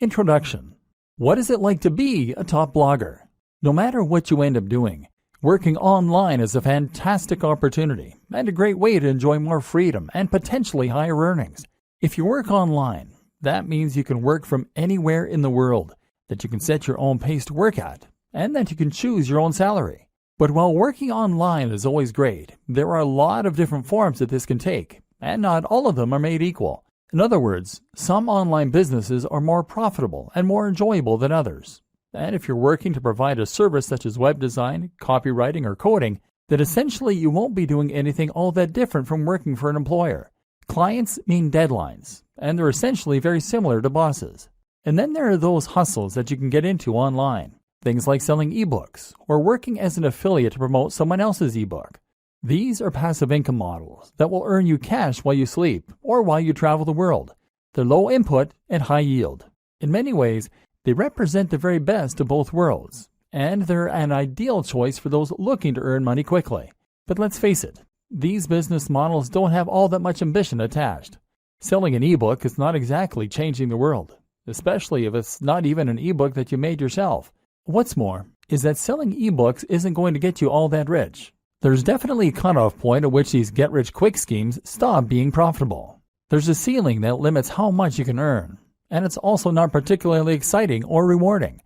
Introduction. What is it like to be a top blogger? No matter what you end up doing, working online is a fantastic opportunity and a great way to enjoy more freedom and potentially higher earnings. If you work online, that means you can work from anywhere in the world, that you can set your own pace to work at, and that you can choose your own salary. But while working online is always great, there are a lot of different forms that this can take, and not all of them are made equal. In other words, some online businesses are more profitable and more enjoyable than others. And if you're working to provide a service such as web design, copywriting, or coding, then essentially you won't be doing anything all that different from working for an employer. Clients mean deadlines, and they're essentially very similar to bosses. And then there are those hustles that you can get into online. Things like selling ebooks or working as an affiliate to promote someone else's ebook. These are passive income models that will earn you cash while you sleep or while you travel the world. They're low input and high yield. In many ways, they represent the very best of both worlds, and they're an ideal choice for those looking to earn money quickly. But let's face it, these business models don't have all that much ambition attached. Selling an ebook is not exactly changing the world, especially if it's not even an ebook that you made yourself. What's more is that selling ebooks isn't going to get you all that rich. There's definitely a cutoff point at which these get-rich-quick schemes stop being profitable. There's a ceiling that limits how much you can earn, and it's also not particularly exciting or rewarding.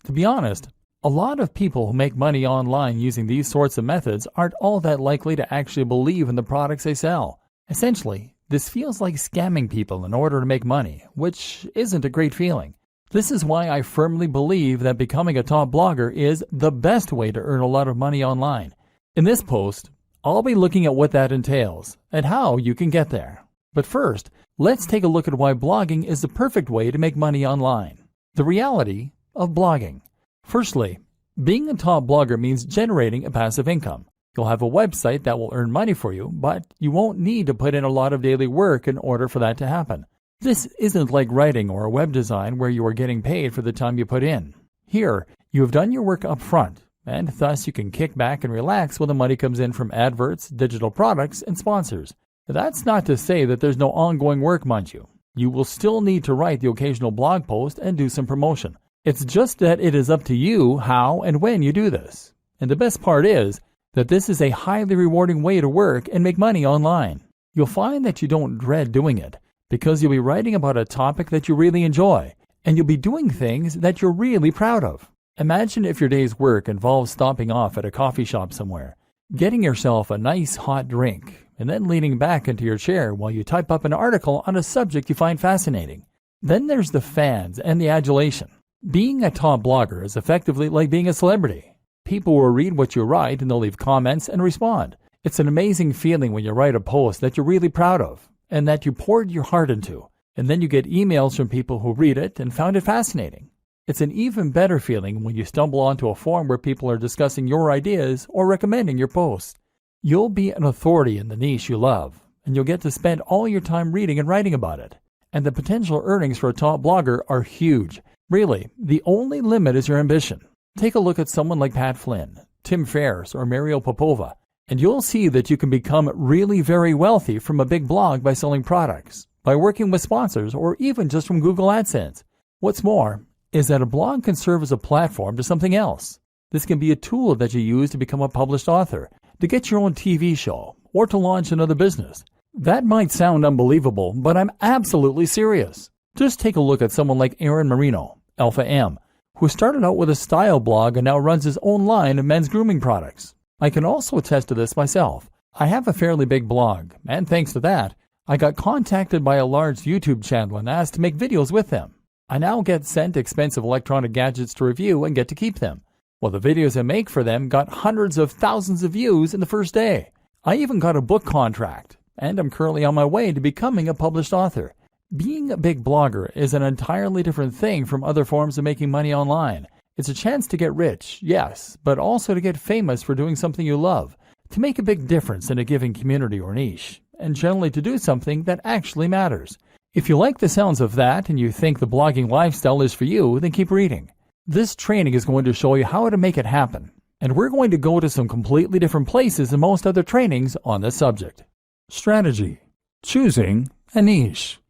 To be honest, a lot of people who make money online using these sorts of methods aren't all that likely to actually believe in the products they sell. Essentially, this feels like scamming people in order to make money, which isn't a great feeling. This is why I firmly believe that becoming a top blogger is the best way to earn a lot of money online. In this post, I'll be looking at what that entails and how you can get there. But first, let's take a look at why blogging is the perfect way to make money online. The reality of blogging. Firstly, being a top blogger means generating a passive income. You'll have a website that will earn money for you, but you won't need to put in a lot of daily work in order for that to happen. This isn't like writing or web design where you are getting paid for the time you put in. Here, you have done your work up front, and thus you can kick back and relax when the money comes in from adverts, digital products, and sponsors. That's not to say that there's no ongoing work, mind you. You will still need to write the occasional blog post and do some promotion. It's just that it is up to you how and when you do this. And the best part is that this is a highly rewarding way to work and make money online. You'll find that you don't dread doing it because you'll be writing about a topic that you really enjoy, and you'll be doing things that you're really proud of. Imagine if your day's work involves stopping off at a coffee shop somewhere, getting yourself a nice hot drink, and then leaning back into your chair while you type up an article on a subject you find fascinating. Then there's the fans and the adulation. Being a top blogger is effectively like being a celebrity. People will read what you write and they'll leave comments and respond. It's an amazing feeling when you write a post that you're really proud of and that you poured your heart into, and then you get emails from people who read it and found it fascinating. It's an even better feeling when you stumble onto a forum where people are discussing your ideas or recommending your post. You'll be an authority in the niche you love, and you'll get to spend all your time reading and writing about it. And the potential earnings for a top blogger are huge. Really, the only limit is your ambition. Take a look at someone like Pat Flynn, Tim Ferriss, or Mario Popova, and you'll see that you can become really very wealthy from a big blog by selling products, by working with sponsors, or even just from Google AdSense. What's more is that a blog can serve as a platform to something else. This can be a tool that you use to become a published author, to get your own TV show, or to launch another business. That might sound unbelievable, but I'm absolutely serious. Just take a look at someone like Aaron Marino, Alpha M, who started out with a style blog and now runs his own line of men's grooming products. I can also attest to this myself. I have a fairly big blog, and thanks to that, I got contacted by a large YouTube channel and asked to make videos with them. I now get sent expensive electronic gadgets to review and get to keep them. Well, the videos I make for them got hundreds of thousands of views in the first day. I even got a book contract, and I'm currently on my way to becoming a published author. Being a big blogger is an entirely different thing from other forms of making money online. It's a chance to get rich, yes, but also to get famous for doing something you love, to make a big difference in a given community or niche, and generally to do something that actually matters. If you like the sounds of that and you think the blogging lifestyle is for you, then keep reading. This training is going to show you how to make it happen, and we're going to go to some completely different places than most other trainings on this subject. Strategy. Choosing a niche.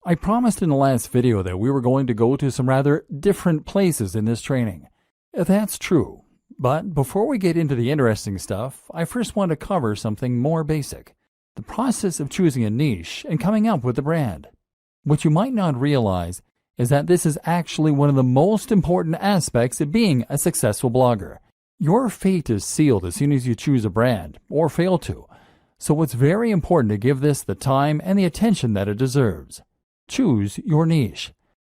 I promised in the last video that we were going to go to some rather different places in this training. That's true, but before we get into the interesting stuff, I first want to cover something more basic: the process of choosing a niche and coming up with a brand. What you might not realize is that this is actually one of the most important aspects of being a successful blogger. Your fate is sealed as soon as you choose a brand, or fail to, so it's very important to give this the time and the attention that it deserves. Choose your niche.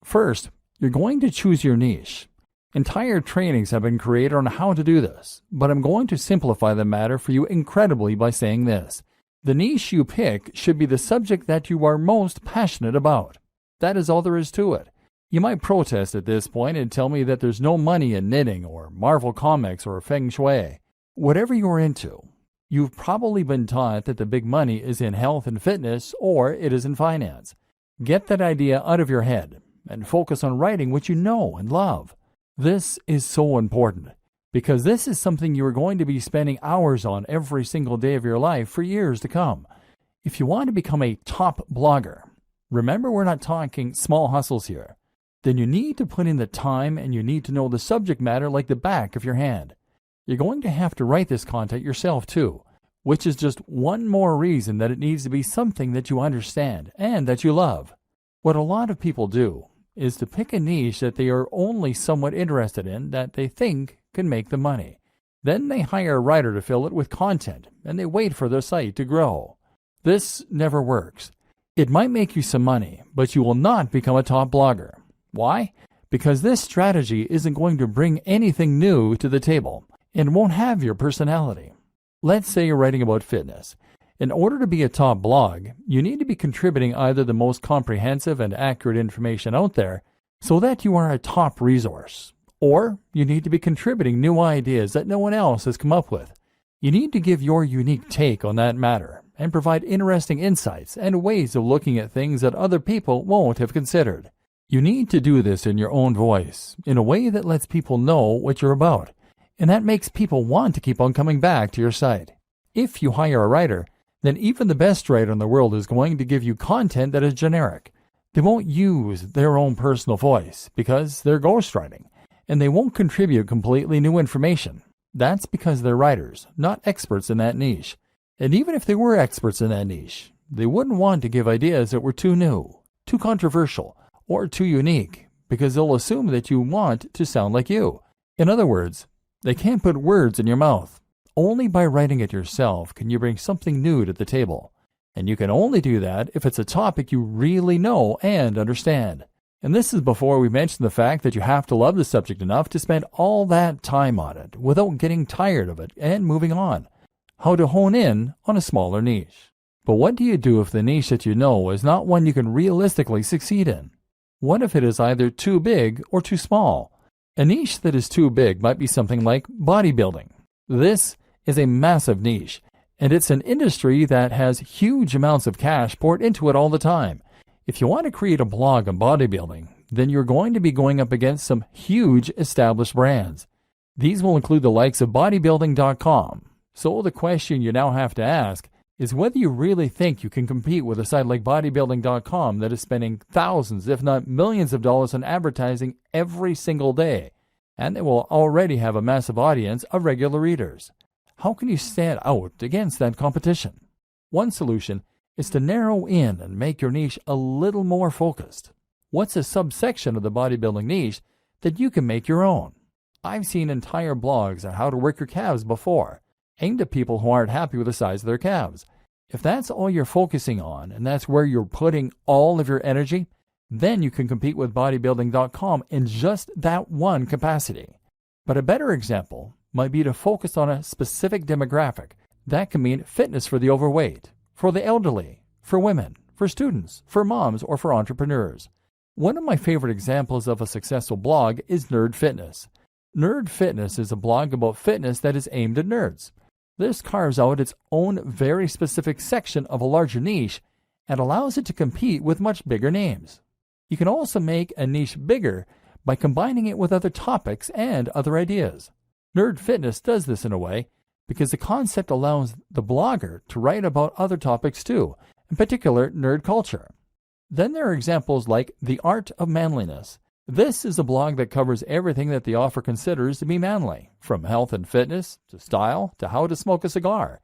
First, you're going to choose your niche. Entire trainings have been created on how to do this, but I'm going to simplify the matter for you incredibly by saying this: the niche you pick should be the subject that you are most passionate about. That is all there is to it. You might protest at this point and tell me that there's no money in knitting or Marvel Comics or Feng Shui. Whatever you're into, you've probably been taught that the big money is in health and fitness, or it is in finance. Get that idea out of your head and focus on writing what you know and love. This is so important, because this is something you are going to be spending hours on every single day of your life for years to come. If you want to become a top blogger, remember, we're not talking small hustles here, then you need to put in the time and you need to know the subject matter like the back of your hand. You're going to have to write this content yourself too, which is just one more reason that it needs to be something that you understand and that you love. What a lot of people do is to pick a niche that they are only somewhat interested in, that they think can make them money. Then they hire a writer to fill it with content, and they wait for their site to grow. This never works. It might make you some money, but you will not become a top blogger. Why? Because this strategy isn't going to bring anything new to the table and won't have your personality. Let's say you're writing about fitness. In order to be a top blog, you need to be contributing either the most comprehensive and accurate information out there so that you are a top resource, or you need to be contributing new ideas that no one else has come up with. You need to give your unique take on that matter and provide interesting insights and ways of looking at things that other people won't have considered. You need to do this in your own voice, in a way that lets people know what you're about, and that makes people want to keep on coming back to your site. If you hire a writer, then even the best writer in the world is going to give you content that is generic. They won't use their own personal voice because they're ghostwriting, and they won't contribute completely new information. That's because they're writers, not experts in that niche. And even if they were experts in that niche, they wouldn't want to give ideas that were too new, too controversial, or too unique, because they'll assume that you want to sound like you. In other words, they can't put words in your mouth. Only by writing it yourself can you bring something new to the table. And you can only do that if it's a topic you really know and understand. And this is before we mention the fact that you have to love the subject enough to spend all that time on it without getting tired of it and moving on. How to hone in on a smaller niche. But what do you do if the niche that you know is not one you can realistically succeed in? What if it is either too big or too small? A niche that is too big might be something like bodybuilding. This is a massive niche, and it's an industry that has huge amounts of cash poured into it all the time. If you want to create a blog on bodybuilding, then you're going to be going up against some huge established brands. These will include the likes of bodybuilding.com. So the question you now have to ask is whether you really think you can compete with a site like bodybuilding.com that is spending thousands, if not millions of dollars on advertising every single day, and they will already have a massive audience of regular readers. How can you stand out against that competition? One solution is to narrow in and make your niche a little more focused. What's a subsection of the bodybuilding niche that you can make your own? I've seen entire blogs on how to work your calves before, aimed at people who aren't happy with the size of their calves. If that's all you're focusing on and that's where you're putting all of your energy, then you can compete with bodybuilding.com in just that one capacity. But a better example might be to focus on a specific demographic. That can mean fitness for the overweight, for the elderly, for women, for students, for moms, or for entrepreneurs. One of my favorite examples of a successful blog is Nerd Fitness. Nerd Fitness is a blog about fitness that is aimed at nerds. This carves out its own very specific section of a larger niche and allows it to compete with much bigger names. You can also make a niche bigger by combining it with other topics and other ideas. Nerd Fitness does this in a way because the concept allows the blogger to write about other topics too, in particular nerd culture. Then there are examples like The Art of Manliness. This is a blog that covers everything that the author considers to be manly, from health and fitness, to style, to how to smoke a cigar.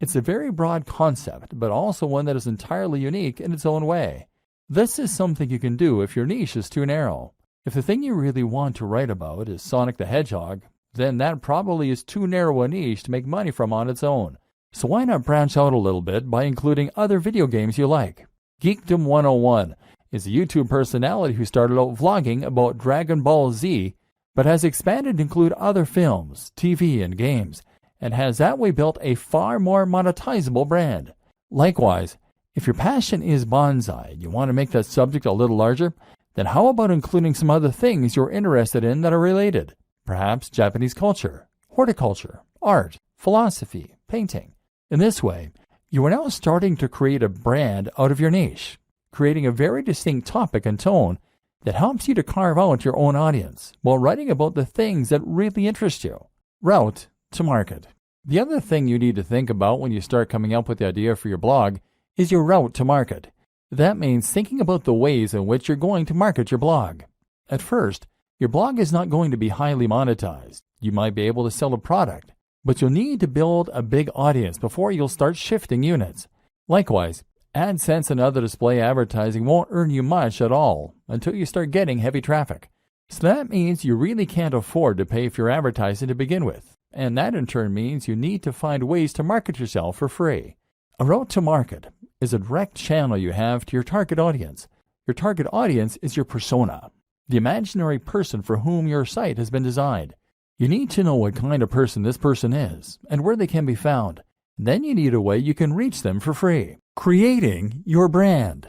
It's a very broad concept, but also one that is entirely unique in its own way. This is something you can do if your niche is too narrow. If the thing you really want to write about is Sonic the Hedgehog, then that probably is too narrow a niche to make money from on its own. So why not branch out a little bit by including other video games you like? Geekdom 101 is a YouTube personality who started out vlogging about Dragon Ball Z, but has expanded to include other films, TV, and games, and has that way built a far more monetizable brand. Likewise, if your passion is bonsai and you want to make that subject a little larger, then how about including some other things you're interested in that are related? Perhaps Japanese culture, horticulture, art, philosophy, painting. In this way, you are now starting to create a brand out of your niche, creating a very distinct topic and tone that helps you to carve out your own audience while writing about the things that really interest you. Route to market. The other thing you need to think about when you start coming up with the idea for your blog is your route to market. That means thinking about the ways in which you're going to market your blog. At first, your blog is not going to be highly monetized. You might be able to sell a product, but you'll need to build a big audience before you'll start shifting units. Likewise, AdSense and other display advertising won't earn you much at all until you start getting heavy traffic. So that means you really can't afford to pay for your advertising to begin with, and that in turn means you need to find ways to market yourself for free. A route to market is a direct channel you have to your target audience. Your target audience is your persona, the imaginary person for whom your site has been designed. You need to know what kind of person this person is and where they can be found. Then you need a way you can reach them for free. Creating your brand.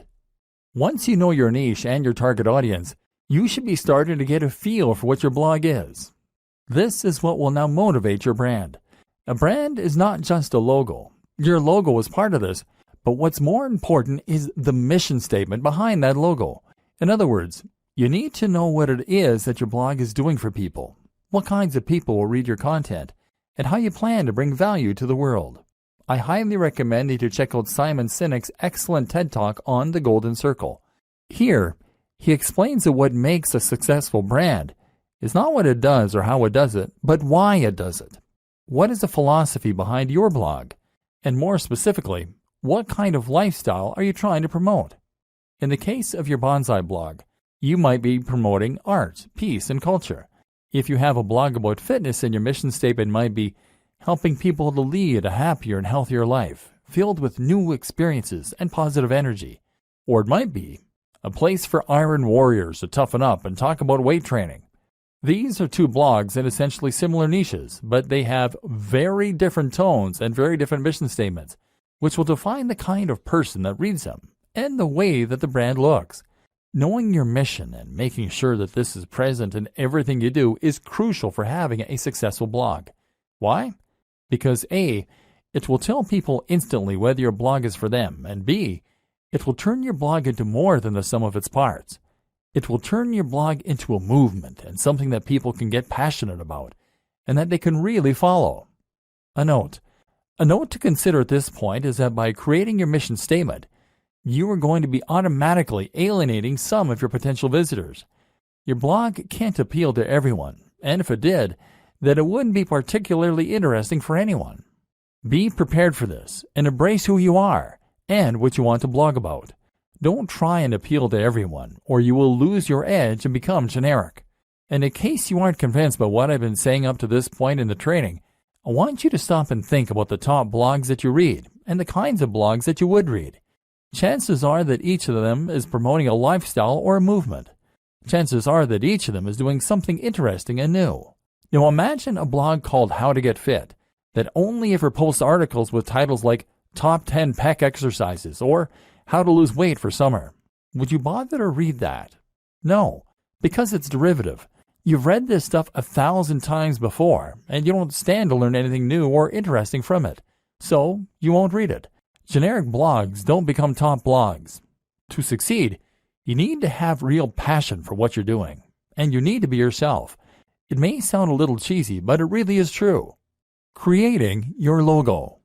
Once you know your niche and your target audience, you should be starting to get a feel for what your blog is. This is what will now motivate your brand. A brand is not just a logo. Your logo is part of this, but what's more important is the mission statement behind that logo. In other words, you need to know what it is that your blog is doing for people, what kinds of people will read your content, and how you plan to bring value to the world. I highly recommend you to check out Simon Sinek's excellent TED Talk on the Golden Circle. Here, he explains that what makes a successful brand is not what it does or how it does it, but why it does it. What is the philosophy behind your blog? And more specifically, what kind of lifestyle are you trying to promote? In the case of your bonsai blog, you might be promoting art, peace, and culture. If you have a blog about fitness, then your mission statement might be helping people to lead a happier and healthier life, filled with new experiences and positive energy. Or it might be a place for iron warriors to toughen up and talk about weight training. These are two blogs in essentially similar niches, but they have very different tones and very different mission statements, which will define the kind of person that reads them and the way that the brand looks. Knowing your mission and making sure that this is present in everything you do is crucial for having a successful blog. Why? Because A, it will tell people instantly whether your blog is for them, and B, it will turn your blog into more than the sum of its parts. It will turn your blog into a movement and something that people can get passionate about, and that they can really follow. A note to consider at this point is that by creating your mission statement, you are going to be automatically alienating some of your potential visitors. Your blog can't appeal to everyone, and if it did, then it wouldn't be particularly interesting for anyone. Be prepared for this and embrace who you are and what you want to blog about. Don't try and appeal to everyone, or you will lose your edge and become generic. And in case you aren't convinced by what I've been saying up to this point in the training, I want you to stop and think about the top blogs that you read and the kinds of blogs that you would read. Chances are that each of them is promoting a lifestyle or a movement. Chances are that each of them is doing something interesting and new. Now imagine a blog called How to Get Fit that only ever posts articles with titles like Top 10 Pec Exercises or How to Lose Weight for Summer. Would you bother to read that? No, because it's derivative. You've read this stuff 1,000 times before, and you don't stand to learn anything new or interesting from it. So you won't read it. Generic blogs don't become top blogs. To succeed, you need to have real passion for what you're doing, and you need to be yourself. It may sound a little cheesy, but it really is true. Creating your logo.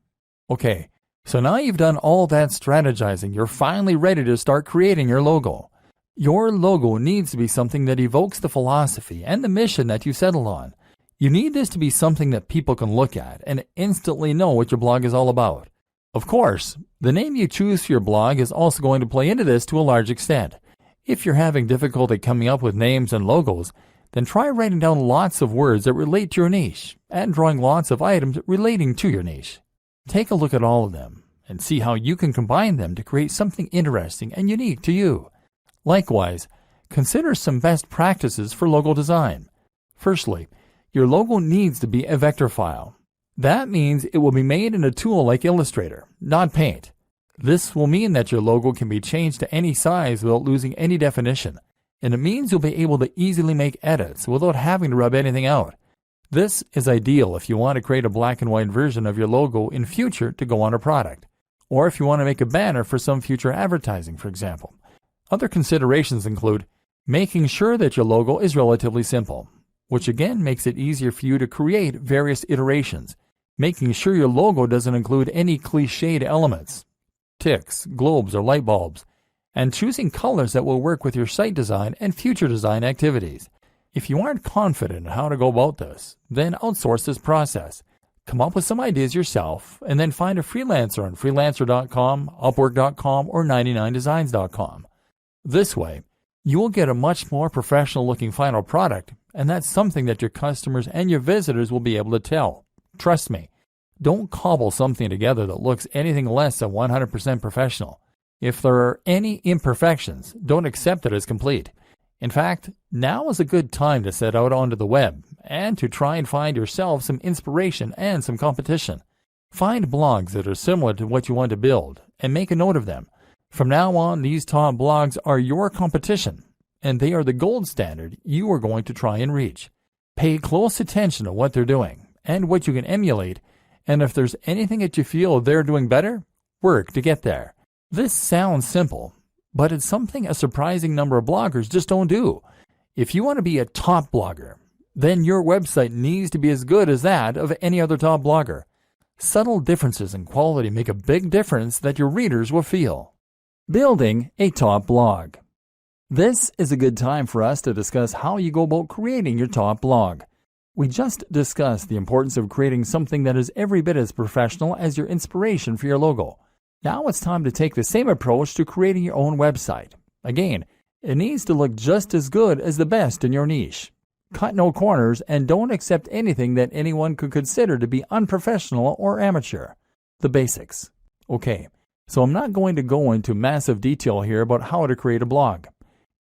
Okay, So now you've done all that strategizing, you're finally ready to start creating your logo. Your logo needs to be something that evokes the philosophy and the mission that you settled on. You need this to be something that people can look at and instantly know what your blog is all about. Of course, the name you choose for your blog is also going to play into this to a large extent. If you're having difficulty coming up with names and logos, then try writing down lots of words that relate to your niche and drawing lots of items relating to your niche. Take a look at all of them and see how you can combine them to create something interesting and unique to you. Likewise, consider some best practices for logo design. Firstly, your logo needs to be a vector file. That means it will be made in a tool like Illustrator, not Paint. This will mean that your logo can be changed to any size without losing any definition, and it means you'll be able to easily make edits without having to rub anything out. This is ideal if you want to create a black and white version of your logo in future to go on a product, or if you want to make a banner for some future advertising, for example. Other considerations include making sure that your logo is relatively simple, which again makes it easier for you to create various iterations, making sure your logo doesn't include any cliched elements, ticks, globes, or light bulbs, and choosing colors that will work with your site design and future design activities. If you aren't confident in how to go about this, then outsource this process. Come up with some ideas yourself, and then find a freelancer on freelancer.com, upwork.com, or 99designs.com. This way, you will get a much more professional-looking final product, and that's something that your customers and your visitors will be able to tell. Trust me, don't cobble something together that looks anything less than 100% professional. If there are any imperfections, don't accept it as complete. In fact, now is a good time to set out onto the web and to try and find yourself some inspiration and some competition. Find blogs that are similar to what you want to build and make a note of them. From now on, these top blogs are your competition, and they are the gold standard you are going to try and reach. Pay close attention to what they're doing and what you can emulate, and if there's anything that you feel they're doing better, work to get there. This sounds simple, but it's something a surprising number of bloggers just don't do. If you want to be a top blogger, then your website needs to be as good as that of any other top blogger. Subtle differences in quality make a big difference that your readers will feel. Building a top blog. This is a good time for us to discuss how you go about creating your top blog. We just discussed the importance of creating something that is every bit as professional as your inspiration for your logo. Now it's time to take the same approach to creating your own website. Again, it needs to look just as good as the best in your niche. Cut no corners and don't accept anything that anyone could consider to be unprofessional or amateur. The basics. Okay, so I'm not going to go into massive detail here about how to create a blog.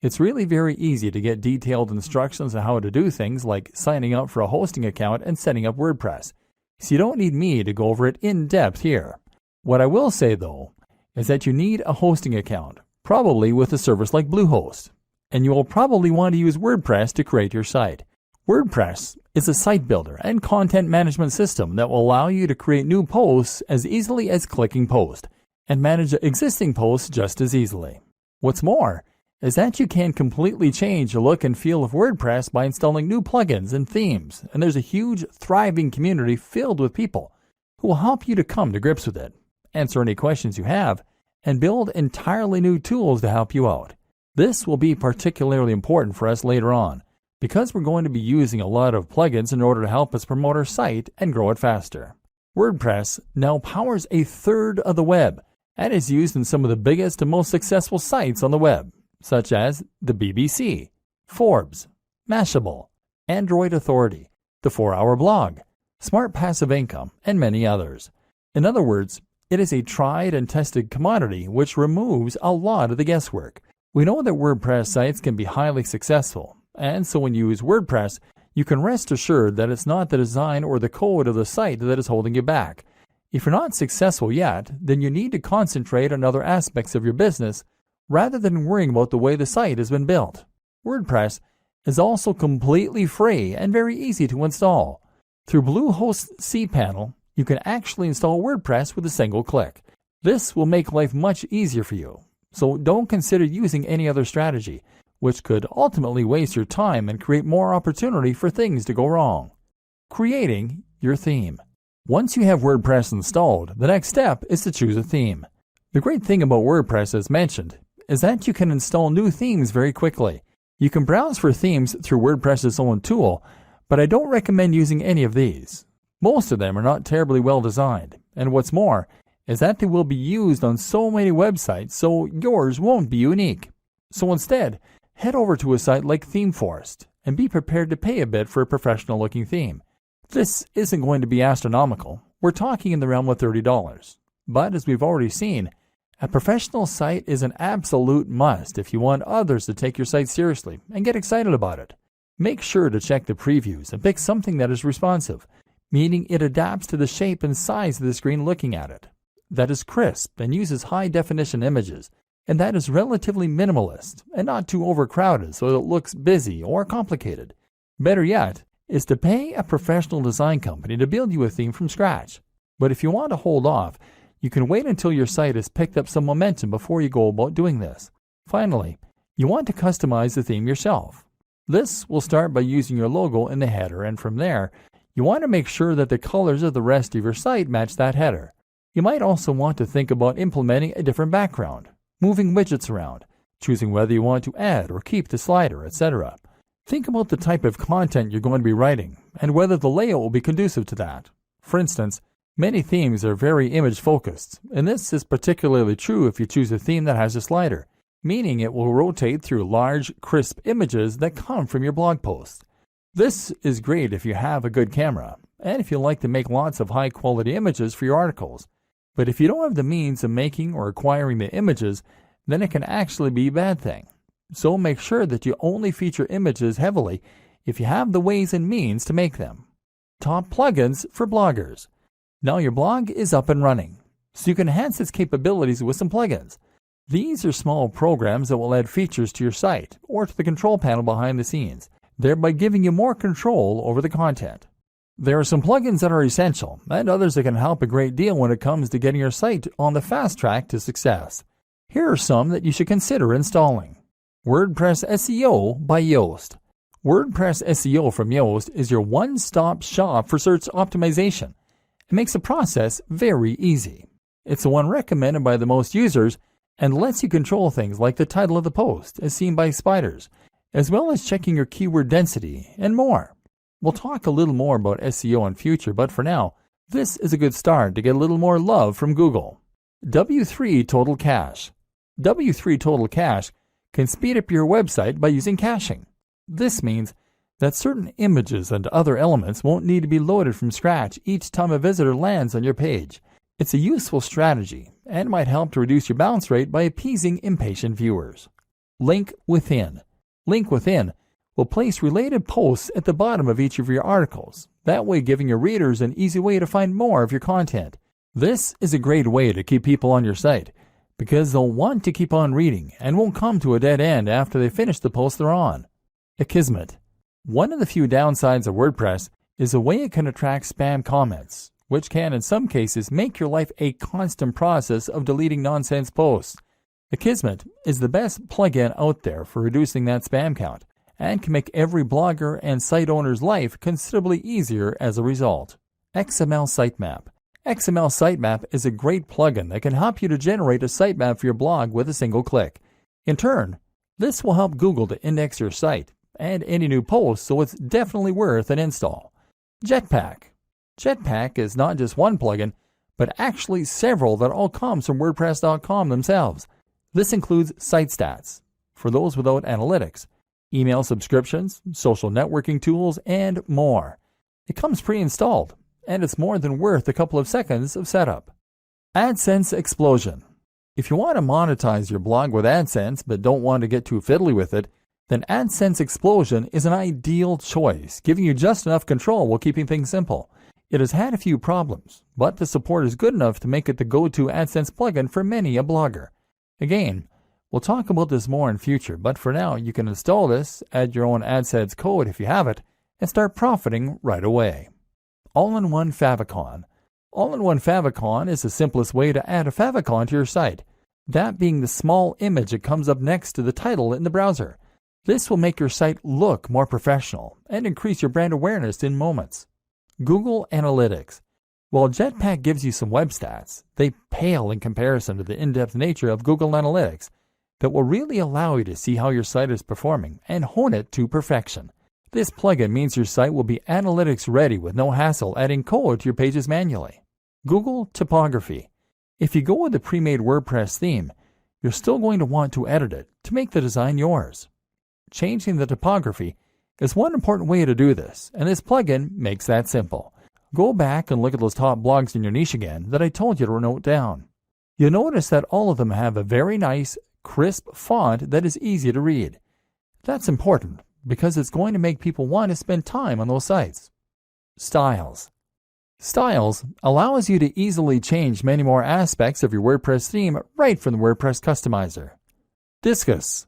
It's really very easy to get detailed instructions on how to do things like signing up for a hosting account and setting up WordPress. So you don't need me to go over it in depth here. What I will say though, is that you need a hosting account, probably with a service like Bluehost, and you will probably want to use WordPress to create your site. WordPress is a site builder and content management system that will allow you to create new posts as easily as clicking post, and manage existing posts just as easily. What's more, is that you can completely change the look and feel of WordPress by installing new plugins and themes, and there's a huge, thriving community filled with people who will help you to come to grips with it, answer any questions you have, and build entirely new tools to help you out. This will be particularly important for us later on, because we're going to be using a lot of plugins in order to help us promote our site and grow it faster. WordPress now powers a third of the web, and is used in some of the biggest and most successful sites on the web, such as the BBC, Forbes, Mashable, Android Authority, the 4-Hour Blog, Smart Passive Income, and many others. In other words, it is a tried and tested commodity which removes a lot of the guesswork. We know that WordPress sites can be highly successful, and so when you use WordPress, you can rest assured that it's not the design or the code of the site that is holding you back. If you're not successful yet, then you need to concentrate on other aspects of your business rather than worrying about the way the site has been built. WordPress is also completely free and very easy to install. Through Bluehost cPanel, you can actually install WordPress with a single click. This will make life much easier for you, so don't consider using any other strategy, which could ultimately waste your time and create more opportunity for things to go wrong. Creating your theme. Once you have WordPress installed, the next step is to choose a theme. The great thing about WordPress, as mentioned, is that you can install new themes very quickly. You can browse for themes through WordPress's own tool, but I don't recommend using any of these. Most of them are not terribly well designed, and what's more is that they will be used on so many websites, so yours won't be unique. So instead, head over to a site like ThemeForest and be prepared to pay a bit for a professional-looking theme. This isn't going to be astronomical. We're talking in the realm of $30. But as we've already seen, a professional site is an absolute must if you want others to take your site seriously and get excited about it. Make sure to check the previews and pick something that is responsive, meaning it adapts to the shape and size of the screen looking at it, that is crisp and uses high-definition images, and that is relatively minimalist and not too overcrowded so it looks busy or complicated. Better yet is to pay a professional design company to build you a theme from scratch. But if you want to hold off, you can wait until your site has picked up some momentum before you go about doing this. Finally, you want to customize the theme yourself. This will start by using your logo in the header, and from there, you want to make sure that the colors of the rest of your site match that header. You might also want to think about implementing a different background, moving widgets around, choosing whether you want to add or keep the slider, etc. Think about the type of content you're going to be writing and whether the layout will be conducive to that. For instance, many themes are very image-focused, and this is particularly true if you choose a theme that has a slider, meaning it will rotate through large, crisp images that come from your blog post. This is great if you have a good camera, and if you like to make lots of high-quality images for your articles. But if you don't have the means of making or acquiring the images, then it can actually be a bad thing. So make sure that you only feature images heavily if you have the ways and means to make them. Top plugins for bloggers. Now your blog is up and running, so you can enhance its capabilities with some plugins. These are small programs that will add features to your site or to the control panel behind the scenes, thereby giving you more control over the content. There are some plugins that are essential, and others that can help a great deal when it comes to getting your site on the fast track to success. Here are some that you should consider installing. WordPress SEO by Yoast. WordPress SEO from Yoast is your one-stop shop for search optimization. It makes the process very easy. It's the one recommended by the most users and lets you control things like the title of the post as seen by spiders, as well as checking your keyword density and more. We'll talk a little more about SEO in future, but for now, this is a good start to get a little more love from Google. W3 Total Cache. W3 Total Cache can speed up your website by using caching. This means that certain images and other elements won't need to be loaded from scratch each time a visitor lands on your page. It's a useful strategy and might help to reduce your bounce rate by appeasing impatient viewers. Link Within. Link Within will place related posts at the bottom of each of your articles, that way giving your readers an easy way to find more of your content. This is a great way to keep people on your site, because they'll want to keep on reading and won't come to a dead end after they finish the post they're on. Akismet. One of the few downsides of WordPress is the way it can attract spam comments, which can in some cases make your life a constant process of deleting nonsense posts. Akismet is the best plugin out there for reducing that spam count and can make every blogger and site owner's life considerably easier as a result. XML Sitemap. XML Sitemap is a great plugin that can help you to generate a sitemap for your blog with a single click. In turn, this will help Google to index your site and any new posts, so it's definitely worth an install. Jetpack. Jetpack is not just one plugin, but actually several that all comes from WordPress.com themselves. This includes site stats, for those without analytics, email subscriptions, social networking tools, and more. It comes pre-installed, and it's more than worth a couple of seconds of setup. AdSense Explosion. If you want to monetize your blog with AdSense but don't want to get too fiddly with it, then AdSense Explosion is an ideal choice, giving you just enough control while keeping things simple. It has had a few problems, but the support is good enough to make it the go-to AdSense plugin for many a blogger. Again, we'll talk about this more in future, but for now you can install this, add your own AdSense code if you have it, and start profiting right away. All-in-One Favicon. All-in-One Favicon is the simplest way to add a favicon to your site, that being the small image that comes up next to the title in the browser. This will make your site look more professional and increase your brand awareness in moments. Google Analytics. While Jetpack gives you some web stats, they pale in comparison to the in-depth nature of Google Analytics that will really allow you to see how your site is performing and hone it to perfection. This plugin means your site will be analytics ready with no hassle adding code to your pages manually. Google Typography. If you go with the pre-made WordPress theme, you're still going to want to edit it to make the design yours. Changing the typography is one important way to do this, and this plugin makes that simple. Go back and look at those top blogs in your niche again that I told you to note down. You'll notice that all of them have a very nice, crisp font that is easy to read. That's important because it's going to make people want to spend time on those sites. Styles. Styles allows you to easily change many more aspects of your WordPress theme right from the WordPress customizer. Disqus.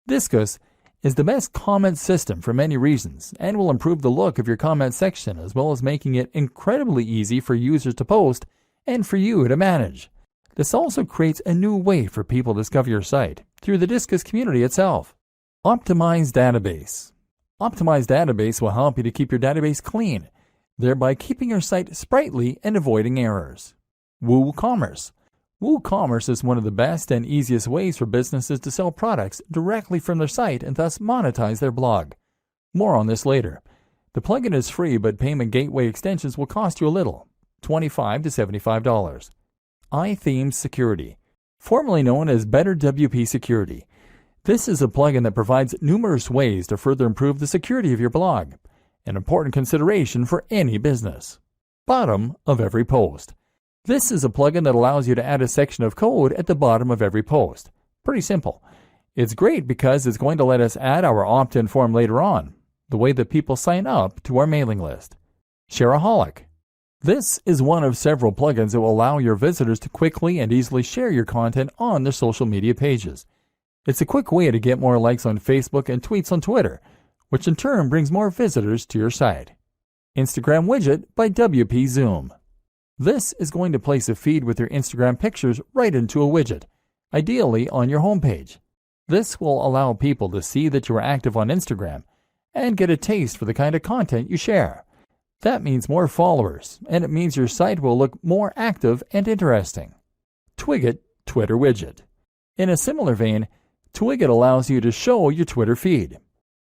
Disqus is the best comment system for many reasons and will improve the look of your comment section as well as making it incredibly easy for users to post and for you to manage. This also creates a new way for people to discover your site through the Disqus community itself. Optimized Database. Optimized Database will help you to keep your database clean, thereby keeping your site sprightly and avoiding errors. WooCommerce. WooCommerce is one of the best and easiest ways for businesses to sell products directly from their site and thus monetize their blog. More on this later. The plugin is free, but payment gateway extensions will cost you a little, $25 to $75. iThemes Security, formerly known as Better WP Security. This is a plugin that provides numerous ways to further improve the security of your blog, an important consideration for any business. Bottom of every post. This is a plugin that allows you to add a section of code at the bottom of every post. Pretty simple. It's great because it's going to let us add our opt-in form later on, the way that people sign up to our mailing list. Shareaholic. This is one of several plugins that will allow your visitors to quickly and easily share your content on their social media pages. It's a quick way to get more likes on Facebook and tweets on Twitter, which in turn brings more visitors to your site. Instagram Widget by WP Zoom. This is going to place a feed with your Instagram pictures right into a widget, ideally on your homepage. This will allow people to see that you are active on Instagram and get a taste for the kind of content you share. That means more followers, and it means your site will look more active and interesting. Twigget Twitter Widget. In a similar vein, Twigget allows you to show your Twitter feed.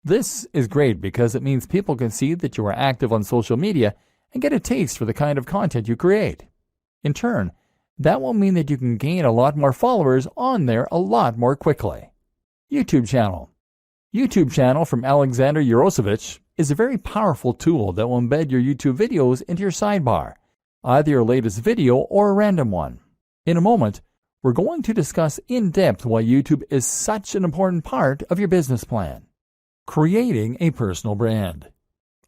This is great because it means people can see that you are active on social media and get a taste for the kind of content you create. In turn, that will mean that you can gain a lot more followers on there a lot more quickly. YouTube Channel. YouTube Channel from Alexander Yarosevich is a very powerful tool that will embed your YouTube videos into your sidebar, either your latest video or a random one. In a moment, we're going to discuss in depth why YouTube is such an important part of your business plan. Creating a personal brand.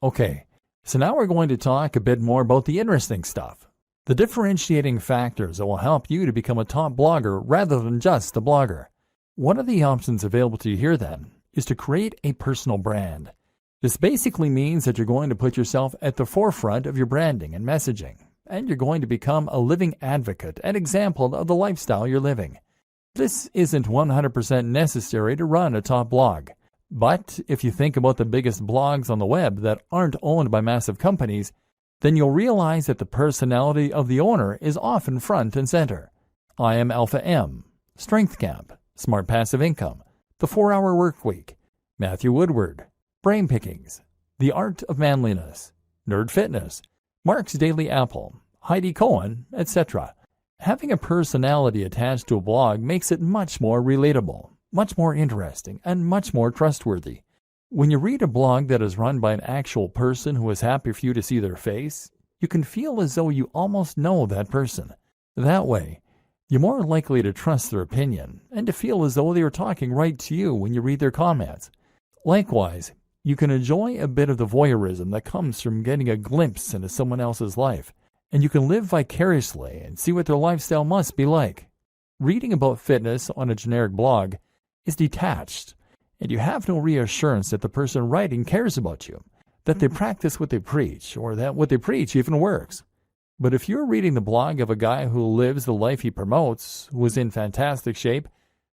Okay, so now we're going to talk a bit more about the interesting stuff, the differentiating factors that will help you to become a top blogger rather than just a blogger. One of the options available to you here then is to create a personal brand. This basically means that you're going to put yourself at the forefront of your branding and messaging, and you're going to become a living advocate and example of the lifestyle you're living. This isn't 100% necessary to run a top blog, but if you think about the biggest blogs on the web that aren't owned by massive companies, then you'll realize that the personality of the owner is often front and center. I Am Alpha M, Strength Camp, Smart Passive Income, The 4-Hour Workweek, Matthew Woodward, Brain Pickings, The Art of Manliness, Nerd Fitness, Mark's Daily Apple, Heidi Cohen, etc. Having a personality attached to a blog makes it much more relatable, much more interesting, and much more trustworthy. When you read a blog that is run by an actual person who is happy for you to see their face, you can feel as though you almost know that person. That way, you're more likely to trust their opinion and to feel as though they are talking right to you when you read their comments. Likewise, you can enjoy a bit of the voyeurism that comes from getting a glimpse into someone else's life, and you can live vicariously and see what their lifestyle must be like. Reading about fitness on a generic blog is detached, and you have no reassurance that the person writing cares about you, that they practice what they preach, or that what they preach even works. But if you're reading the blog of a guy who lives the life he promotes, who is in fantastic shape,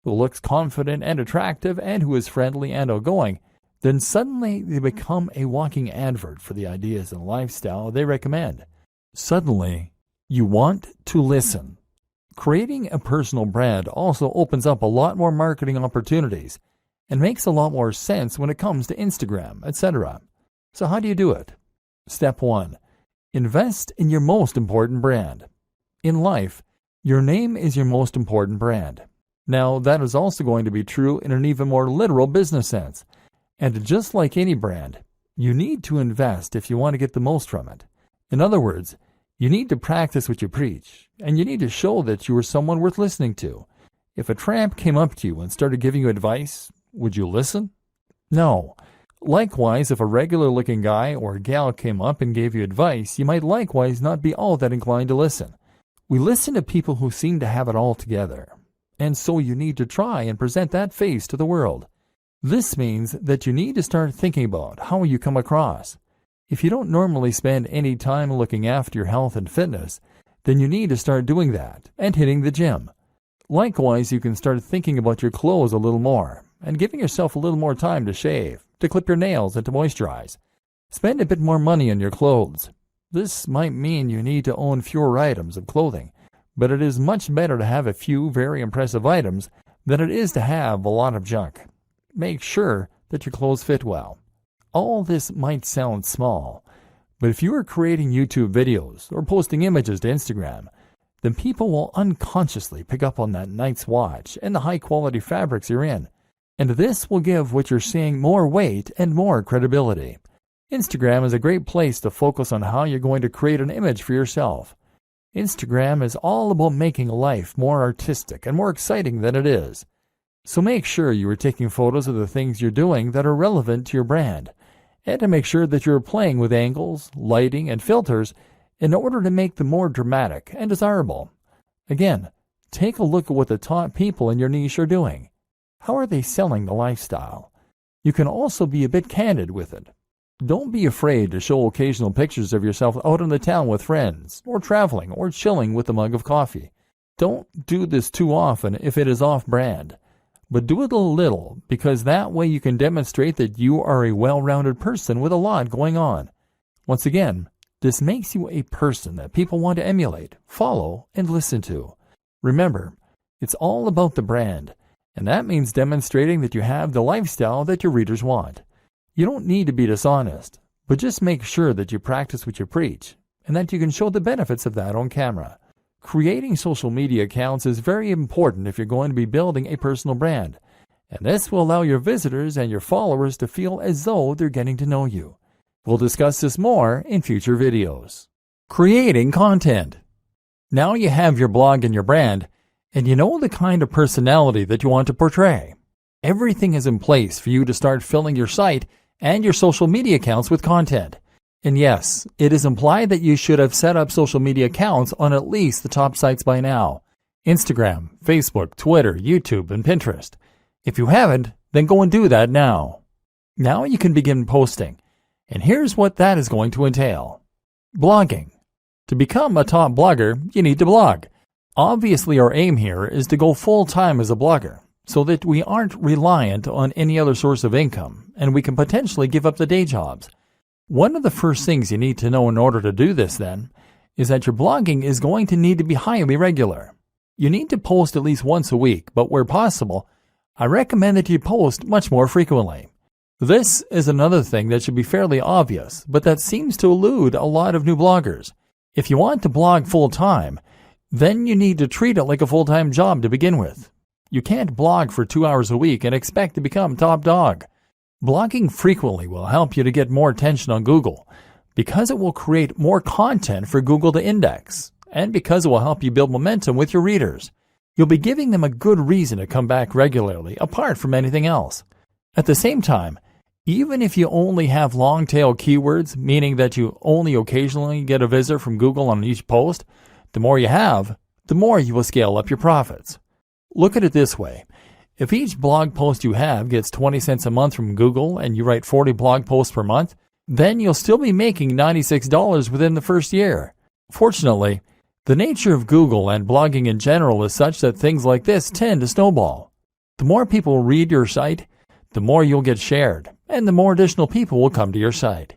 who looks confident and attractive, and who is friendly and outgoing, then suddenly they become a walking advert for the ideas and lifestyle they recommend. Suddenly, You want to listen. Creating a personal brand also opens up a lot more marketing opportunities and makes a lot more sense when it comes to Instagram, etc. So how do you do it? Step 1. Invest in your most important brand. In life, your name is your most important brand. Now, that is also going to be true in an even more literal business sense. And just like any brand, you need to invest if you want to get the most from it. In other words, you need to practice what you preach, and you need to show that you are someone worth listening to. If a tramp came up to you and started giving you advice, would you listen? No. Likewise, if a regular-looking guy or gal came up and gave you advice, you might likewise not be all that inclined to listen. We listen to people who seem to have it all together, and so you need to try and present that face to the world. This means that you need to start thinking about how you come across. If you don't normally spend any time looking after your health and fitness, then you need to start doing that and hitting the gym. Likewise, you can start thinking about your clothes a little more and giving yourself a little more time to shave, to clip your nails, and to moisturize. Spend a bit more money on your clothes. This might mean you need to own fewer items of clothing, but it is much better to have a few very impressive items than it is to have a lot of junk. Make sure that your clothes fit well. All this might sound small, but if you are creating YouTube videos or posting images to Instagram, then people will unconsciously pick up on that nice watch and the high-quality fabrics you're in, and this will give what you're saying more weight and more credibility. Instagram is a great place to focus on how you're going to create an image for yourself. Instagram is all about making life more artistic and more exciting than it is. So make sure you are taking photos of the things you're doing that are relevant to your brand, and to make sure that you're playing with angles, lighting, and filters in order to make them more dramatic and desirable. Again, take a look at what the top people in your niche are doing. How are they selling the lifestyle? You can also be a bit candid with it. Don't be afraid to show occasional pictures of yourself out in the town with friends, or traveling, or chilling with a mug of coffee. Don't do this too often if it is off-brand, but do it a little, because that way you can demonstrate that you are a well-rounded person with a lot going on. Once again, this makes you a person that people want to emulate, follow, and listen to. Remember, it's all about the brand, and that means demonstrating that you have the lifestyle that your readers want. You don't need to be dishonest, but just make sure that you practice what you preach, and that you can show the benefits of that on camera. Creating social media accounts is very important if you're going to be building a personal brand, and this will allow your visitors and your followers to feel as though they're getting to know you. We'll discuss this more in future videos. Creating content. Now you have your blog and your brand, and you know the kind of personality that you want to portray. Everything is in place for you to start filling your site and your social media accounts with content. And yes, it is implied that you should have set up social media accounts on at least the top sites by now: Instagram, Facebook, Twitter, YouTube, and Pinterest. If you haven't, then go and do that now. Now you can begin posting, and here's what that is going to entail. Blogging. To become a top blogger, you need to blog. Obviously, our aim here is to go full-time as a blogger, so that we aren't reliant on any other source of income, and we can potentially give up the day jobs. One of the first things you need to know in order to do this, then, is that your blogging is going to need to be highly regular. You need to post at least once a week, but where possible, I recommend that you post much more frequently. This is another thing that should be fairly obvious, but that seems to elude a lot of new bloggers. If you want to blog full-time, then you need to treat it like a full-time job to begin with. You can't blog for 2 hours a week and expect to become top dog. Blogging frequently will help you to get more attention on Google, because it will create more content for Google to index, and because it will help you build momentum with your readers. You'll be giving them a good reason to come back regularly, apart from anything else. At the same time, even if you only have long-tail keywords, meaning that you only occasionally get a visitor from Google on each post, the more you have, the more you will scale up your profits. Look at it this way. If each blog post you have gets 20 cents a month from Google and you write 40 blog posts per month, then you'll still be making $96 within the first year. Fortunately, the nature of Google and blogging in general is such that things like this tend to snowball. The more people read your site, the more you'll get shared, and the more additional people will come to your site.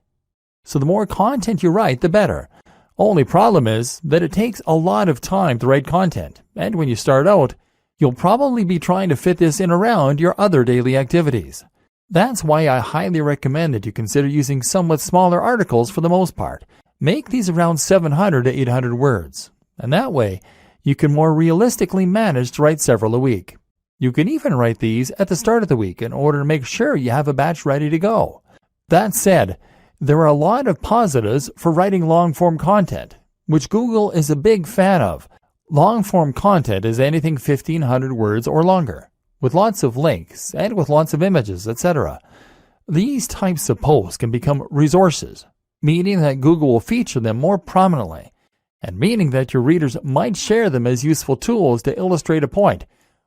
So the more content you write, the better. Only problem is that it takes a lot of time to write content, and when you start out, you'll probably be trying to fit this in around your other daily activities. That's why I highly recommend that you consider using somewhat smaller articles for the most part. Make these around 700 to 800 words, and that way you can more realistically manage to write several a week. You can even write these at the start of the week in order to make sure you have a batch ready to go. That said, there are a lot of positives for writing long-form content, which Google is a big fan of. Long-form content is anything 1,500 words or longer, with lots of links and with lots of images, etc. These types of posts can become resources, meaning that Google will feature them more prominently, and meaning that your readers might share them as useful tools to illustrate a point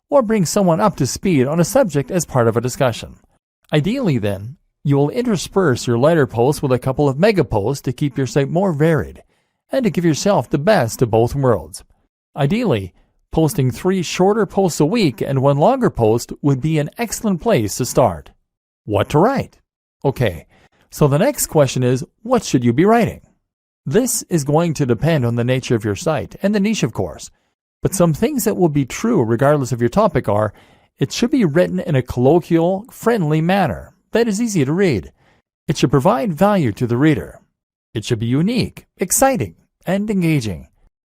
or bring someone up to speed on a subject as part of a discussion. Ideally, then, you will intersperse your lighter posts with a couple of mega posts to keep your site more varied and to give yourself the best of both worlds. Ideally, posting 3 shorter posts a week and 1 longer post would be an excellent place to start. What to write? Okay, so the next question is, what should you be writing? This is going to depend on the nature of your site and the niche, of course. But some things that will be true regardless of your topic are, it should be written in a colloquial, friendly manner that is easy to read. It should provide value to the reader. It should be unique, exciting, and engaging.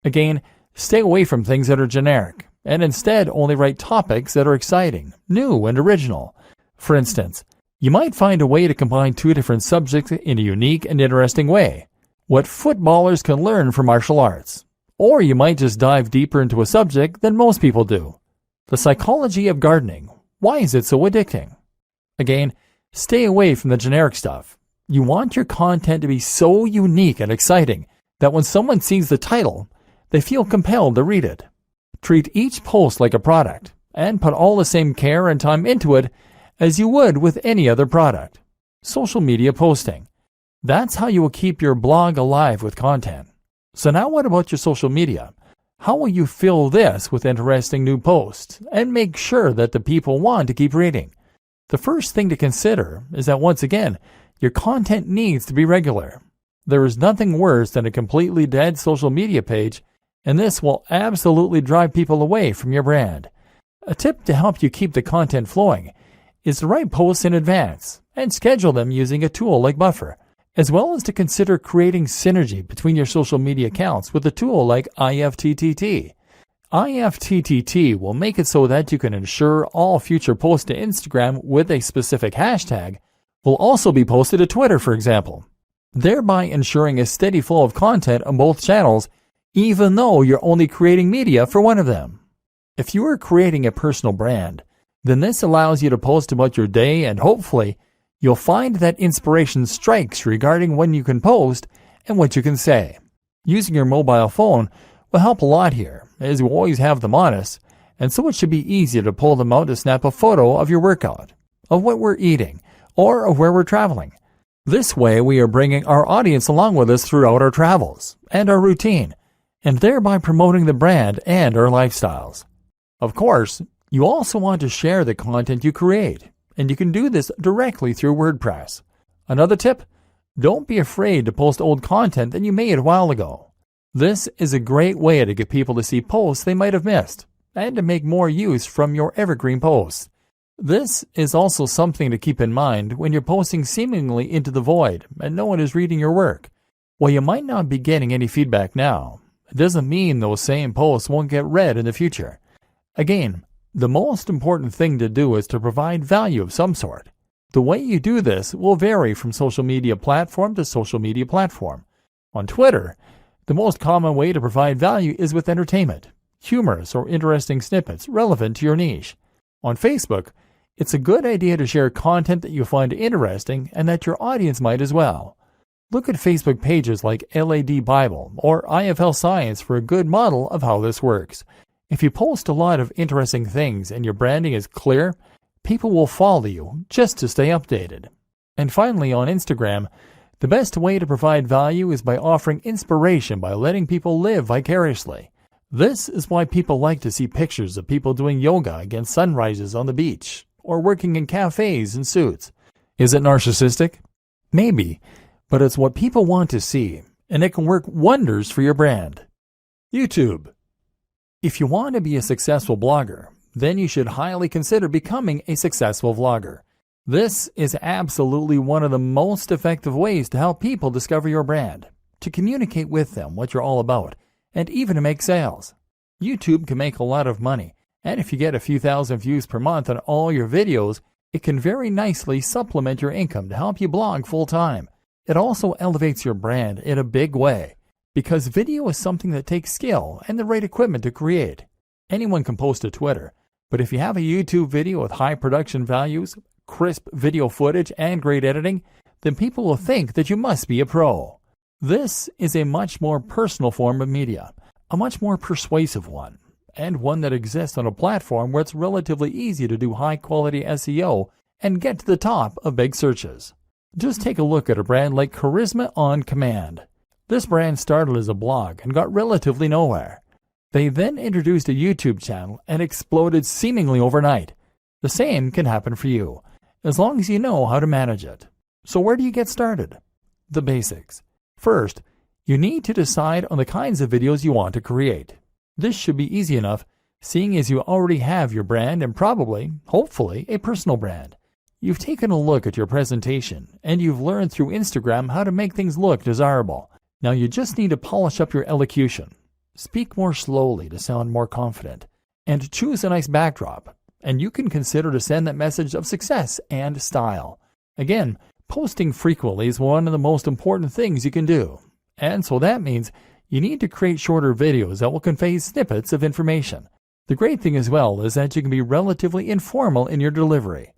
Again, stay away from things that are generic, and instead only write topics that are exciting, new, and original. For instance, you might find a way to combine 2 different subjects in a unique and interesting way. What footballers can learn from martial arts. Or you might just dive deeper into a subject than most people do. The psychology of gardening. Why is it so addicting? Again, stay away from the generic stuff. You want your content to be so unique and exciting that when someone sees the title, they feel compelled to read it. Treat each post like a product and put all the same care and time into it as you would with any other product. Social media posting. That's how you will keep your blog alive with content. So now what about your social media? How will you fill this with interesting new posts and make sure that the people want to keep reading? The first thing to consider is that once again, your content needs to be regular. There is nothing worse than a completely dead social media page, and this will absolutely drive people away from your brand. A tip to help you keep the content flowing is to write posts in advance and schedule them using a tool like Buffer, as well as to consider creating synergy between your social media accounts with a tool like IFTTT. IFTTT will make it so that you can ensure all future posts to Instagram with a specific hashtag will also be posted to Twitter, for example, thereby ensuring a steady flow of content on both channels, even though you're only creating media for one of them. If you are creating a personal brand, then this allows you to post about your day, and hopefully you'll find that inspiration strikes regarding when you can post and what you can say. Using your mobile phone will help a lot here, as you always have them on us, and so it should be easy to pull them out to snap a photo of your workout, of what we're eating, or of where we're traveling. This way we are bringing our audience along with us throughout our travels and our routine, and thereby promoting the brand and our lifestyles. Of course, you also want to share the content you create, and you can do this directly through WordPress. Another tip, don't be afraid to post old content that you made a while ago. This is a great way to get people to see posts they might have missed, and to make more use from your evergreen posts. This is also something to keep in mind when you're posting seemingly into the void and no one is reading your work. While you might not be getting any feedback now, it doesn't mean those same posts won't get read in the future. Again, the most important thing to do is to provide value of some sort. The way you do this will vary from social media platform to social media platform. On Twitter, the most common way to provide value is with entertainment, humorous or interesting snippets relevant to your niche. On Facebook, it's a good idea to share content that you find interesting and that your audience might as well. Look at Facebook pages like LAD Bible or IFL Science for a good model of how this works. If you post a lot of interesting things and your branding is clear, people will follow you just to stay updated. And finally, on Instagram, the best way to provide value is by offering inspiration by letting people live vicariously. This is why people like to see pictures of people doing yoga against sunrises on the beach or working in cafes in suits. Is it narcissistic? Maybe, but it's what people want to see, and it can work wonders for your brand. YouTube. If you want to be a successful blogger, then you should highly consider becoming a successful vlogger. This is absolutely one of the most effective ways to help people discover your brand, to communicate with them what you're all about, and even to make sales. YouTube can make a lot of money, and if you get a few thousand views per month on all your videos, it can very nicely supplement your income to help you blog full-time. It also elevates your brand in a big way, because video is something that takes skill and the right equipment to create. Anyone can post to Twitter, but if you have a YouTube video with high production values, crisp video footage, and great editing, then people will think that you must be a pro. This is a much more personal form of media, a much more persuasive one, and one that exists on a platform where it's relatively easy to do high-quality SEO and get to the top of big searches. Just take a look at a brand like Charisma on Command. This brand started as a blog and got relatively nowhere. They then introduced a YouTube channel and exploded seemingly overnight. The same can happen for you, as long as you know how to manage it. So where do you get started? The basics. First, you need to decide on the kinds of videos you want to create. This should be easy enough, seeing as you already have your brand and probably, hopefully, a personal brand. You've taken a look at your presentation, and you've learned through Instagram how to make things look desirable. Now you just need to polish up your elocution. Speak more slowly to sound more confident, and choose a nice backdrop, and you can consider to send that message of success and style. Again, posting frequently is one of the most important things you can do, and so that means you need to create shorter videos that will convey snippets of information. The great thing as well is that you can be relatively informal in your delivery.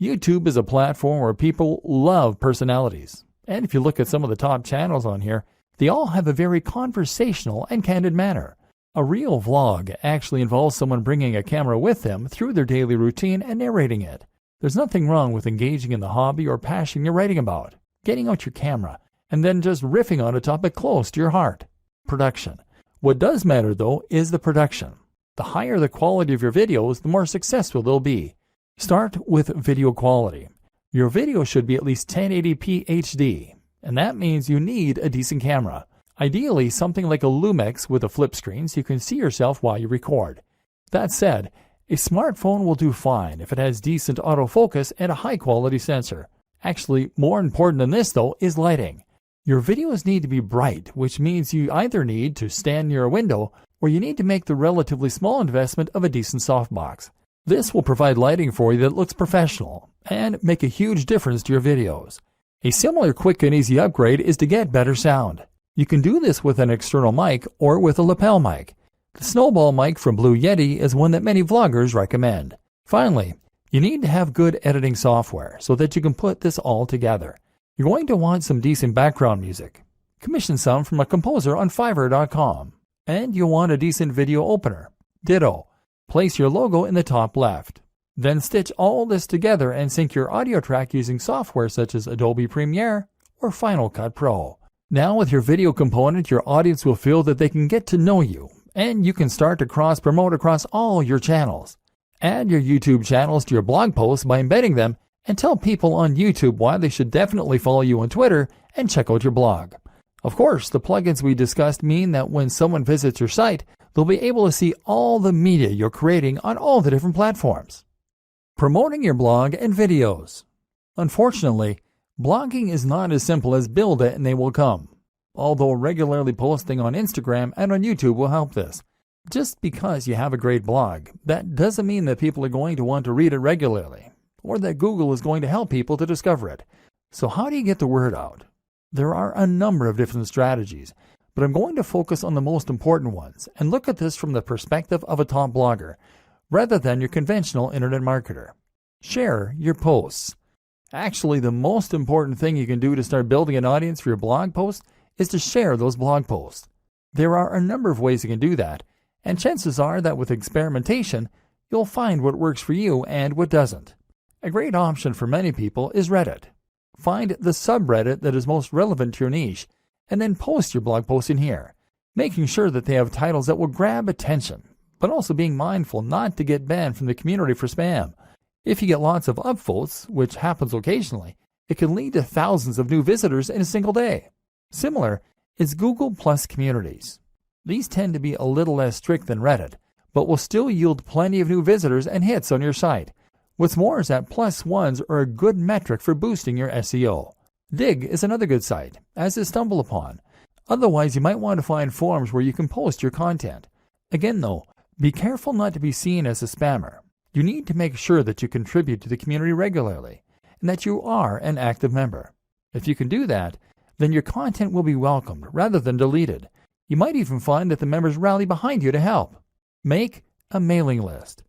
YouTube is a platform where people love personalities, and if you look at some of the top channels on here, they all have a very conversational and candid manner. A real vlog actually involves someone bringing a camera with them through their daily routine and narrating it. There's nothing wrong with engaging in the hobby or passion you're writing about, getting out your camera, and then just riffing on a topic close to your heart. Production. What does matter, though, is the production. The higher the quality of your videos, the more successful they'll be. Start with video quality. Your video should be at least 1080p HD, and that means you need a decent camera. Ideally, something like a Lumix with a flip screen so you can see yourself while you record. That said, a smartphone will do fine if it has decent autofocus and a high-quality sensor. Actually, more important than this, though, is lighting. Your videos need to be bright, which means you either need to stand near a window or you need to make the relatively small investment of a decent softbox. This will provide lighting for you that looks professional and make a huge difference to your videos. A similar quick and easy upgrade is to get better sound. You can do this with an external mic or with a lapel mic. The Snowball mic from Blue Yeti is one that many vloggers recommend. Finally, you need to have good editing software so that you can put this all together. You're going to want some decent background music. Commission some from a composer on Fiverr.com. And you'll want a decent video opener. Ditto. Place your logo in the top left. Then stitch all this together and sync your audio track using software such as Adobe Premiere or Final Cut Pro. Now with your video component, your audience will feel that they can get to know you, and you can start to cross-promote across all your channels. Add your YouTube channels to your blog posts by embedding them, and tell people on YouTube why they should definitely follow you on Twitter and check out your blog. Of course, the plugins we discussed mean that when someone visits your site, they'll be able to see all the media you're creating on all the different platforms. Promoting your blog and videos. Unfortunately, blogging is not as simple as build it and they will come. Although regularly posting on Instagram and on YouTube will help this. Just because you have a great blog, that doesn't mean that people are going to want to read it regularly, or that Google is going to help people to discover it. So how do you get the word out? There are a number of different strategies, but I'm going to focus on the most important ones and look at this from the perspective of a top blogger, rather than your conventional internet marketer. Share your posts. Actually, the most important thing you can do to start building an audience for your blog posts is to share those blog posts. There are a number of ways you can do that, and chances are that with experimentation, you'll find what works for you and what doesn't. A great option for many people is Reddit. Find the subreddit that is most relevant to your niche, and then post your blog post in here, making sure that they have titles that will grab attention, but also being mindful not to get banned from the community for spam. If you get lots of upvotes, which happens occasionally, it can lead to thousands of new visitors in a single day. Similar, is Google Plus communities. These tend to be a little less strict than Reddit, but will still yield plenty of new visitors and hits on your site. What's more is that plus ones are a good metric for boosting your SEO. Digg is another good site, as is StumbleUpon. Otherwise, you might want to find forums where you can post your content. Again though, be careful not to be seen as a spammer. You need to make sure that you contribute to the community regularly, and that you are an active member. If you can do that, then your content will be welcomed rather than deleted. You might even find that the members rally behind you to help. Make a mailing list.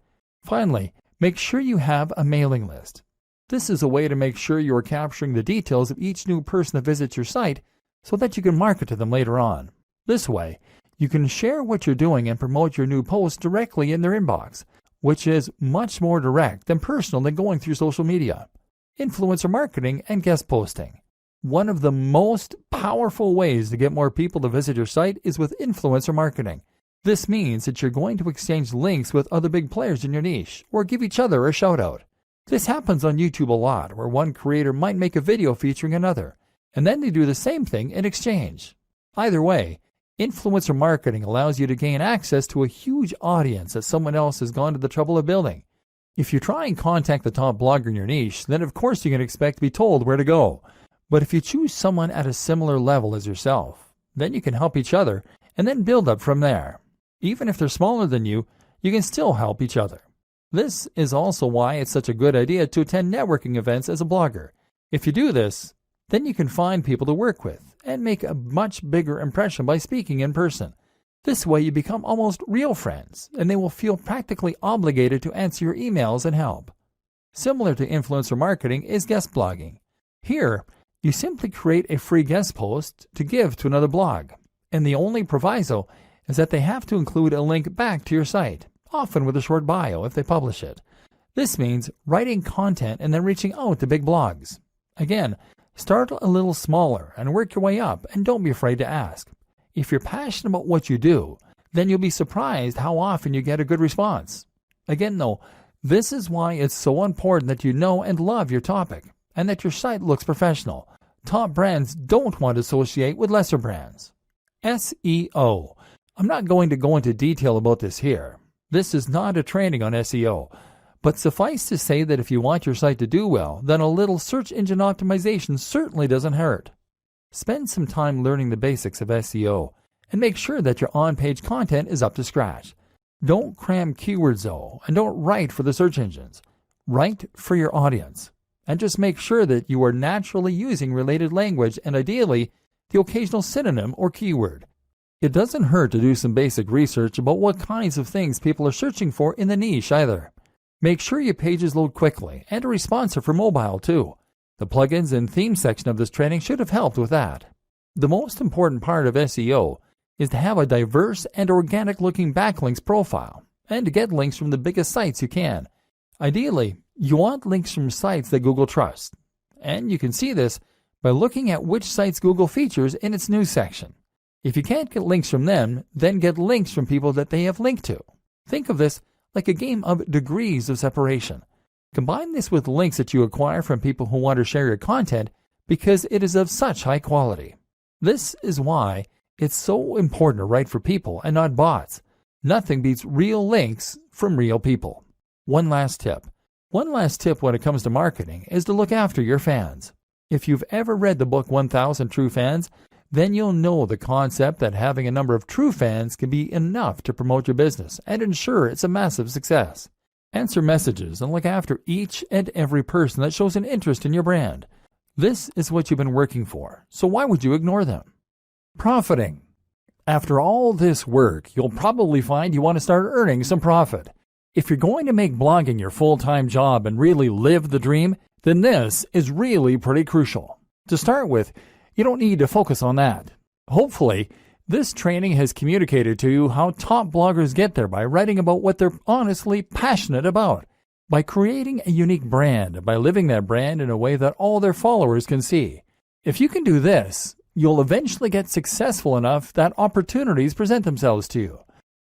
Finally, make sure you have a mailing list. This is a way to make sure you are capturing the details of each new person that visits your site so that you can market to them later on. This way, you can share what you're doing and promote your new posts directly in their inbox, which is much more direct and personal than going through social media. Influencer marketing and guest posting. One of the most powerful ways to get more people to visit your site is with influencer marketing. This means that you're going to exchange links with other big players in your niche or give each other a shout out. This happens on YouTube a lot, where one creator might make a video featuring another, and then they do the same thing in exchange. Either way, influencer marketing allows you to gain access to a huge audience that someone else has gone to the trouble of building. If you try and contact the top blogger in your niche, then of course you can expect to be told where to go. But if you choose someone at a similar level as yourself, then you can help each other and then build up from there. Even if they're smaller than you, you can still help each other. This is also why it's such a good idea to attend networking events as a blogger. If you do this, then you can find people to work with and make a much bigger impression by speaking in person. This way you become almost real friends, and they will feel practically obligated to answer your emails and help. Similar to influencer marketing is guest blogging. Here, you simply create a free guest post to give to another blog, and the only proviso is that they have to include a link back to your site, often with a short bio if they publish it. This means writing content and then reaching out to big blogs. Again, start a little smaller and work your way up, and don't be afraid to ask. If you're passionate about what you do, then you'll be surprised how often you get a good response. Again though, this is why it's so important that you know and love your topic, and that your site looks professional. Top brands don't want to associate with lesser brands. SEO. I'm not going to go into detail about this here. This is not a training on SEO, but suffice to say that if you want your site to do well, then a little search engine optimization certainly doesn't hurt. Spend some time learning the basics of SEO and make sure that your on-page content is up to scratch. Don't cram keywords though, and don't write for the search engines. Write for your audience, and just make sure that you are naturally using related language and ideally the occasional synonym or keyword. It doesn't hurt to do some basic research about what kinds of things people are searching for in the niche either. Make sure your pages load quickly and are responsive for mobile too. The plugins and theme section of this training should have helped with that. The most important part of SEO is to have a diverse and organic looking backlinks profile and to get links from the biggest sites you can. Ideally, you want links from sites that Google trusts, and you can see this by looking at which sites Google features in its news section. If you can't get links from them, then get links from people that they have linked to. Think of this like a game of degrees of separation. Combine this with links that you acquire from people who want to share your content because it is of such high quality. This is why it's so important to write for people and not bots. Nothing beats real links from real people. One last tip when it comes to marketing is to look after your fans. If you've ever read the book 1000 True Fans, then you'll know the concept that having a number of true fans can be enough to promote your business and ensure it's a massive success. Answer messages and look after each and every person that shows an interest in your brand. This is what you've been working for, so why would you ignore them? Profiting. After all this work, you'll probably find you want to start earning some profit. If you're going to make blogging your full-time job and really live the dream, then this is really pretty crucial. To start with, you don't need to focus on that. Hopefully, this training has communicated to you how top bloggers get there by writing about what they're honestly passionate about, by creating a unique brand, by living that brand in a way that all their followers can see. If you can do this, you'll eventually get successful enough that opportunities present themselves to you.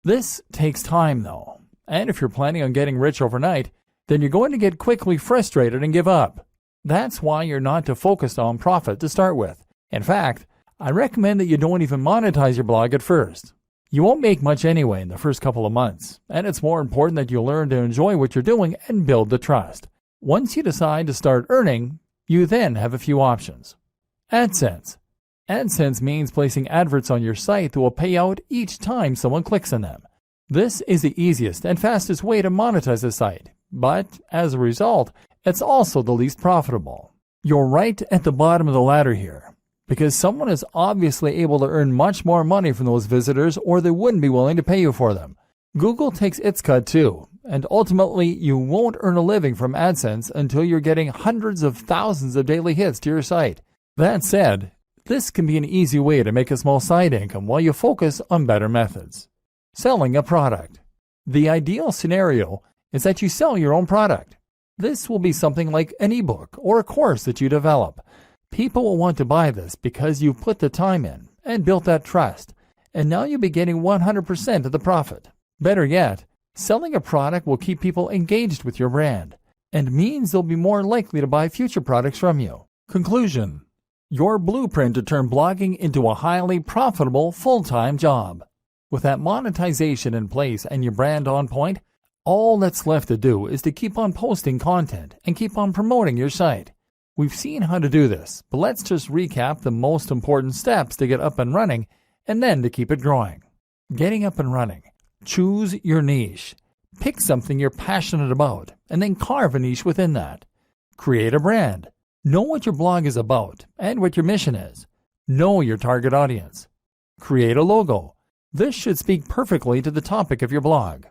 This takes time though, and if you're planning on getting rich overnight, then you're going to get quickly frustrated and give up. That's why you're not to focus on profit to start with. In fact, I recommend that you don't even monetize your blog at first. You won't make much anyway in the first couple of months, and it's more important that you learn to enjoy what you're doing and build the trust. Once you decide to start earning, you then have a few options. AdSense. AdSense means placing adverts on your site that will pay out each time someone clicks on them. This is the easiest and fastest way to monetize a site, but as a result, it's also the least profitable. You're right at the bottom of the ladder here, because someone is obviously able to earn much more money from those visitors or they wouldn't be willing to pay you for them. Google takes its cut too, and ultimately you won't earn a living from AdSense until you're getting hundreds of thousands of daily hits to your site. That said, this can be an easy way to make a small side income while you focus on better methods. Selling a product. The ideal scenario is that you sell your own product. This will be something like an ebook or a course that you develop. People will want to buy this because you've put the time in and built that trust, and now you'll be getting 100% of the profit. Better yet, selling a product will keep people engaged with your brand and means they'll be more likely to buy future products from you. Conclusion. Your blueprint to turn blogging into a highly profitable full-time job. With that monetization in place and your brand on point, all that's left to do is to keep on posting content and keep on promoting your site. We've seen how to do this, but let's just recap the most important steps to get up and running and then to keep it growing. Getting up and running. Choose your niche. Pick something you're passionate about and then carve a niche within that. Create a brand. Know what your blog is about and what your mission is. Know your target audience. Create a logo. This should speak perfectly to the topic of your blog.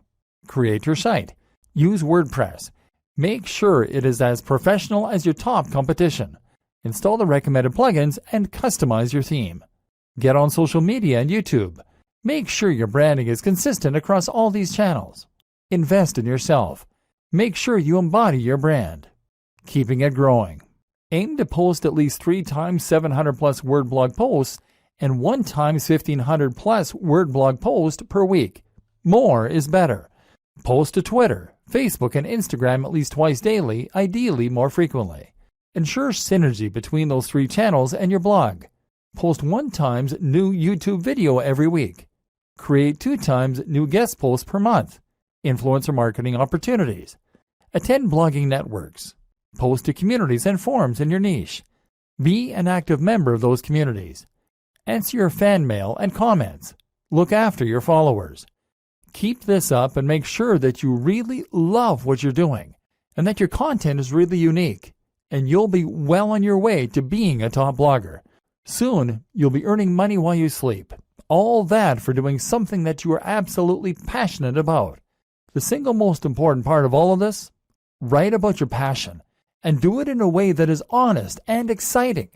Create your site. Use WordPress. Make sure it is as professional as your top competition. Install the recommended plugins and customize your theme. Get on social media and YouTube. Make sure your branding is consistent across all these channels. Invest in yourself. Make sure you embody your brand. Keeping it growing. Aim to post at least 3 times 700 plus word blog posts and 1 times 1500 plus word blog post per week. More is better. Post to Twitter, Facebook, and Instagram at least twice daily, ideally more frequently. Ensure synergy between those 3 channels and your blog. Post 1 times new YouTube video every week. Create 2 times new guest posts per month. Influencer marketing opportunities. Attend blogging networks. Post to communities and forums in your niche. Be an active member of those communities. Answer your fan mail and comments. Look after your followers. Keep this up and make sure that you really love what you're doing and that your content is really unique, and you'll be well on your way to being a top blogger. Soon, you'll be earning money while you sleep. All that for doing something that you are absolutely passionate about. The single most important part of all of this? Write about your passion and do it in a way that is honest and exciting.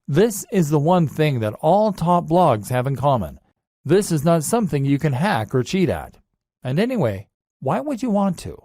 This is the one thing that all top blogs have in common. This is not something you can hack or cheat at. And anyway, why would you want to?